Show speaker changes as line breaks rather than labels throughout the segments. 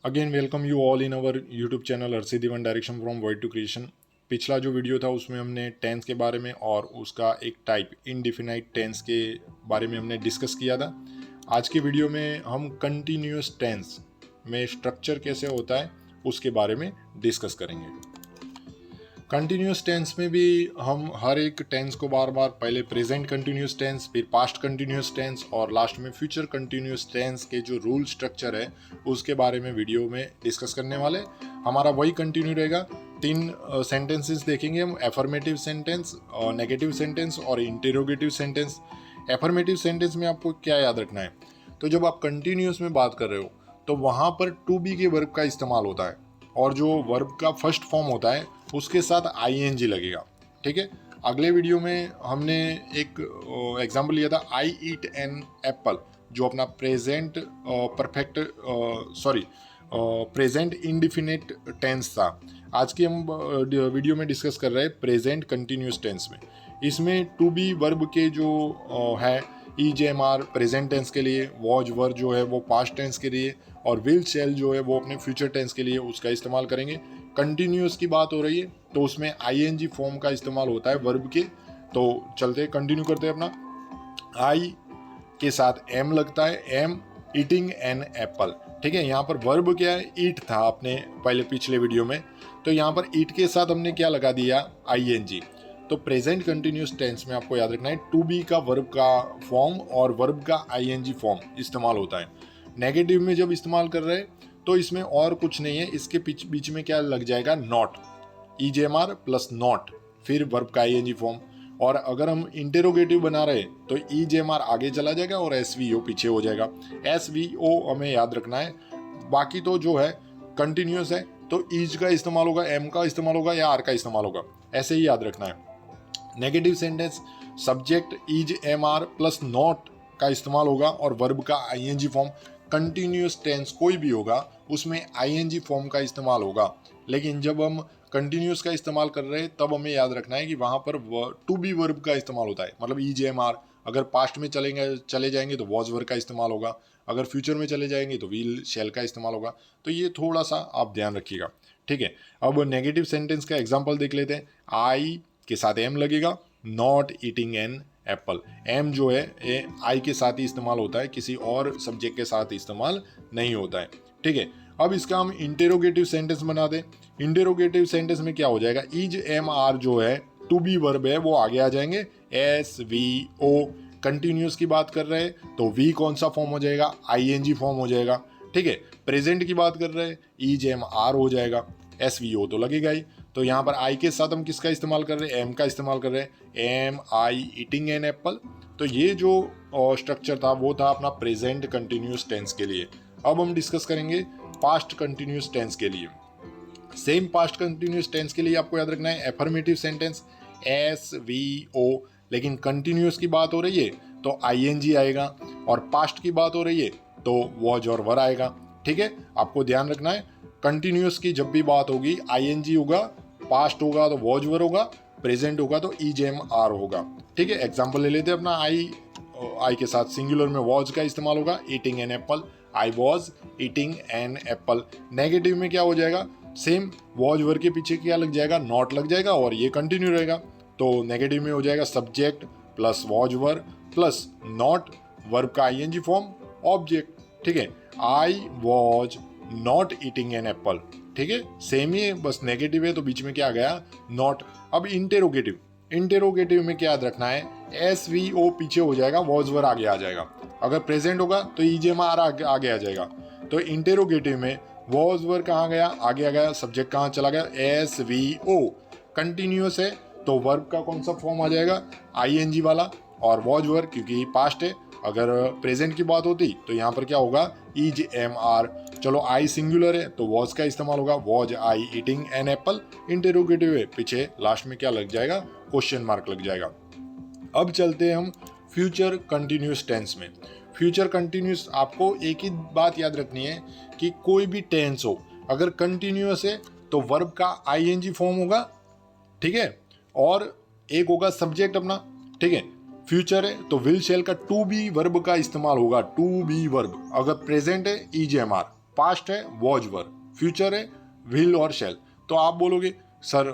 Again welcome you all in our YouTube channel अर्सिदी one direction from word to creation. पिछला जो video था उसमें हमने टेंस के बारे में और उसका एक टाइप इनडिफिनाइट टेंस के बारे में हमने डिस्कस किया था। आज के वीडियो में हम कंटिन्यूस टेंस में स्ट्रक्चर कैसे होता है उसके बारे में डिस्कस करेंगे। कंटिन्यूस टेंस में भी हम हर एक टेंस को बार बार पहले प्रेजेंट कंटिन्यूस टेंस, फिर पास्ट कंटिन्यूस टेंस और लास्ट में फ्यूचर कंटिन्यूस टेंस के जो रूल स्ट्रक्चर है उसके बारे में वीडियो में डिस्कस करने वाले। हमारा वही कंटिन्यू रहेगा। तीन सेंटेंसेस देखेंगे हम, एफर्मेटिव सेंटेंस, नेगेटिव सेंटेंस और इंटेरोगेटिव सेंटेंस। एफर्मेटिव सेंटेंस में आपको क्या याद रखना है, तो जब आप कंटिन्यूस में बात कर रहे हो तो वहाँ पर टू बी के वर्ब का इस्तेमाल होता है और जो वर्ब का फर्स्ट फॉर्म होता है उसके साथ आईएनजी लगेगा। ठीक है, अगले वीडियो में हमने एक एग्जांपल लिया था, आई ईट एन एप्पल, जो अपना present perfect present indefinite tense था। आज की हम वीडियो में डिस्कस कर रहे हैं प्रेजेंट कंटिन्यूस टेंस में। इसमें टू बी वर्ब के जो है EJMR प्रेजेंट टेंस के लिए, वॉज वर जो है वो पास्ट टेंस के लिए और विल शेल जो है वो अपने फ्यूचर टेंस के लिए उसका इस्तेमाल करेंगे। कंटिन्यूस की बात हो रही है तो उसमें ING फॉर्म का इस्तेमाल होता है वर्ब के। तो चलते कंटिन्यू करते हैं अपना। आई के साथ एम लगता है, एम ईटिंग एन एप्पल। ठीक है, यहाँ पर वर्ब क्या है, ईट था अपने पहले पिछले वीडियो में, तो यहाँ पर ईट के साथ हमने क्या लगा दिया, ING। तो प्रेजेंट कंटिन्यूस टेंस में आपको याद रखना है टू बी का वर्ब का फॉर्म और वर्ब का ING फॉर्म इस्तेमाल होता है। नेगेटिव में जब इस्तेमाल कर रहे हैं तो इसमें और कुछ नहीं है, इसके बीच में क्या लग जाएगा, नॉट, EJMR प्लस नॉट, फिर वर्ब का ING फॉर्म। और अगर हम इंटेरोगेटिव बना रहे तो EJMR आगे चला जाएगा और SVO पीछे हो जाएगा। SVO हमें याद रखना है। बाकी तो जो है कंटिन्यूस है तो ईज का इस्तेमाल होगा, एम का इस्तेमाल होगा या आर का इस्तेमाल होगा, ऐसे ही याद रखना है। Negative sentence subject EJMR plus not का इस्तेमाल होगा और वर्ब का ING फॉर्म। कंटिन्यूस टेंस कोई भी होगा उसमें ING फॉर्म का इस्तेमाल होगा, लेकिन जब हम कंटिन्यूस का इस्तेमाल कर रहे हैं तब हमें याद रखना है कि वहाँ पर टू बी वर्ब का इस्तेमाल होता है। मतलब EJMR अगर पास्ट में चले जाएंगे तो वॉज वर्ब का इस्तेमाल होगा, अगर फ्यूचर में चले जाएंगे तो विल शेल का इस्तेमाल होगा। तो ये थोड़ा सा आप ध्यान रखिएगा। ठीक है, अब नेगेटिव सेंटेंस का एग्जाम्पल देख लेते हैं। आई के साथ एम लगेगा, not eating an apple. Am जो है ये आई के साथ ही इस्तेमाल होता है, किसी और सब्जेक्ट के साथ इस्तेमाल नहीं होता है। ठीक है, अब इसका हम इंटेरोगेटिव सेंटेंस बना दें। इंटेरोगेटिव सेंटेंस में क्या हो जाएगा, EJMR जो है टू बी वर्ब है वो आगे आ जाएंगे, SVO। कंटिन्यूस की बात कर रहे हैं तो वी कौन सा फॉर्म हो जाएगा, ING फॉर्म हो जाएगा। ठीक है, प्रेजेंट की बात कर रहे हैं EJMR हो जाएगा, SVO तो लगेगा ही। तो यहाँ पर आई के साथ हम किसका इस्तेमाल कर रहे हैं, एम का इस्तेमाल कर रहे हैं, am I eating an apple. तो ये जो स्ट्रक्चर था वो था अपना प्रेजेंट कंटिन्यूस टेंस के लिए। अब हम डिस्कस करेंगे पास्ट कंटिन्यूस टेंस के लिए। सेम पास्ट कंटिन्यूस टेंस के लिए आपको याद रखना है एफर्मेटिव सेंटेंस SVO, लेकिन कंटिन्यूस की बात हो रही है तो ING आएगा और पास्ट की बात हो रही है तो वॉज और वर आएगा। ठीक है, आपको ध्यान रखना है कंटिन्यूस की जब भी बात होगी ING होगा, पास्ट होगा तो वॉज वर होगा, प्रेजेंट होगा तो EJMR होगा। ठीक है, एग्जाम्पल ले लेते हैं अपना। आई के साथ सिंगुलर में वॉज का इस्तेमाल होगा, eating an apple, I was eating an Apple. Negative में क्या हो जाएगा, सेम वॉज वर के पीछे क्या लग जाएगा, नॉट लग जाएगा और ये कंटिन्यू रहेगा। तो नेगेटिव में हो जाएगा subject plus was were plus not, verb का ING फॉर्म, ऑब्जेक्ट। ठीक है, I was not eating an apple. ठीक है, सेम ही है, बस नेगेटिव है तो बीच में क्या आ गया, नॉट। अब इंटेरोगेटिव, इंटेरोगेटिव में क्या याद रखना है, SVO पीछे हो जाएगा, वॉज वर आगे आ जाएगा। अगर प्रेजेंट होगा तो EJMR आगे आ जाएगा। तो इंटेरोगेटिव में वॉज वर कहाँ गया, आगे आ गया, सब्जेक्ट कहाँ चला गया, SVO। कंटिन्यूस है तो वर्ब का कौन सा फॉर्म आ जाएगा, ING वाला, और वॉज वर क्योंकि पास्ट है। अगर प्रेजेंट की बात होती तो यहाँ पर क्या होगा, EJMR। चलो आई सिंगुलर है तो वॉज का इस्तेमाल होगा, was I eating an Apple. Interrogative है, पीछे लास्ट में क्या लग जाएगा, क्वेश्चन मार्क लग जाएगा। अब चलते हैं हम फ्यूचर कंटिन्यूस टेंस में। फ्यूचर कंटिन्यूस आपको एक ही बात याद रखनी है कि कोई भी टेंस हो अगर कंटिन्यूस है तो वर्ब का ING फॉर्म होगा। ठीक है, और एक होगा सब्जेक्ट अपना। ठीक है, फ्यूचर है तो विल शेल का टू बी वर्ब का इस्तेमाल होगा, टू बी वर्ब। अगर प्रेजेंट है EJMR, पास्ट है वॉज वर, फ्यूचर है विल और शैल। तो आप बोलोगे सर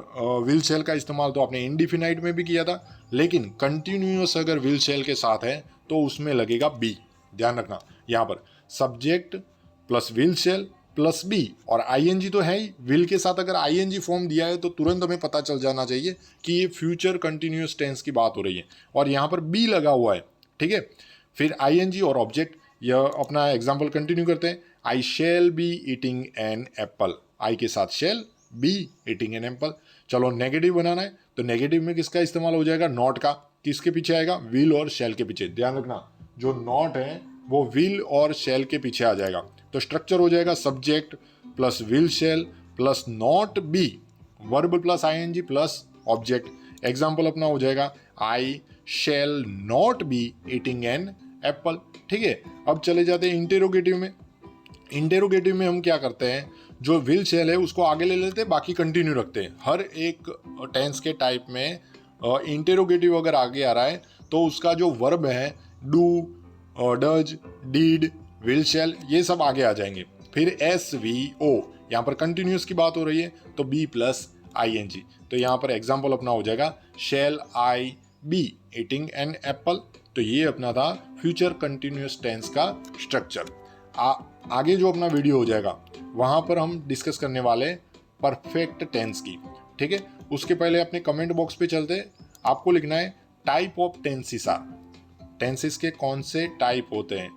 विल शैल का इस्तेमाल तो आपने इंडिफिनाइट में भी किया था, लेकिन कंटिन्यूअस अगर विल शैल के साथ है तो उसमें लगेगा बी। ध्यान रखना, यहाँ पर subject plus will shall plus be, और आईएनजी तो है ही, विल के साथ अगर आईएनजी फॉर्म दिया है तो तुरंत हमें पता चल जाना चाहिए कि ये फ्यूचर कंटिन्यूअस टेंस की बात हो रही है, और यहाँ पर बी लगा हुआ है। ठीक है, फिर आईएनजी और ऑब्जेक्ट। यह अपना एग्जाम्पल कंटिन्यू करते हैं। I shall be eating an apple, I के साथ shall, be eating an apple. चलो नेगेटिव बनाना है तो नेगेटिव में किसका इस्तेमाल हो जाएगा, नॉट का। किसके पीछे आएगा, विल और शैल के पीछे। ध्यान रखना, जो नॉट है वो विल और शैल के पीछे आ जाएगा। तो स्ट्रक्चर हो जाएगा subject plus will shall plus not be, verb plus ING plus object. Example अपना हो जाएगा I shall not be eating an apple. ठीक है, अब चले जाते हैं इंटेरोगेटिव में। इंटेरोगेटिव में हम क्या करते हैं, जो विल शैल है उसको आगे ले लेते हैं, बाकी कंटिन्यू रखते हैं। हर एक टेंस के टाइप में इंटेरोगेटिव अगर आगे आ रहा है तो उसका जो वर्ब है do, does, did, will shall, ये सब आगे आ जाएंगे। फिर एस वी ओ, यहाँ पर कंटिन्यूस की बात हो रही है तो be plus I N G. तो यहाँ पर एग्जाम्पल अपना हो जाएगा shall I be eating an apple. तो ये अपना था फ्यूचर कंटिन्यूस टेंस का स्ट्रक्चर। आगे जो अपना वीडियो हो जाएगा वहाँ पर हम डिस्कस करने वाले परफेक्ट टेंस की। ठीक है, उसके पहले अपने कमेंट बॉक्स पे चलते हैं। आपको लिखना है type of tenses are, tenses के कौन से टाइप होते हैं।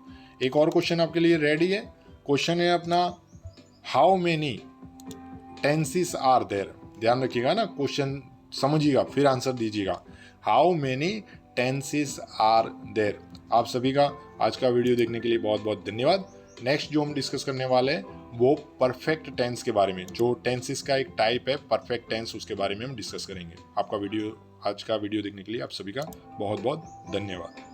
एक और क्वेश्चन आपके लिए रेडी है। क्वेश्चन है अपना how many tenses are there. ध्यान रखिएगा ना, क्वेश्चन समझिएगा फिर आंसर दीजिएगा। How many tenses are there. आप सभी का आज का वीडियो देखने के लिए बहुत बहुत धन्यवाद। नेक्स्ट जो हम डिस्कस करने वाले हैं वो परफेक्ट टेंस के बारे में, जो टेंसेस का एक टाइप है परफेक्ट टेंस, उसके बारे में हम डिस्कस करेंगे। आपका वीडियो, आज का वीडियो देखने के लिए आप सभी का बहुत बहुत धन्यवाद।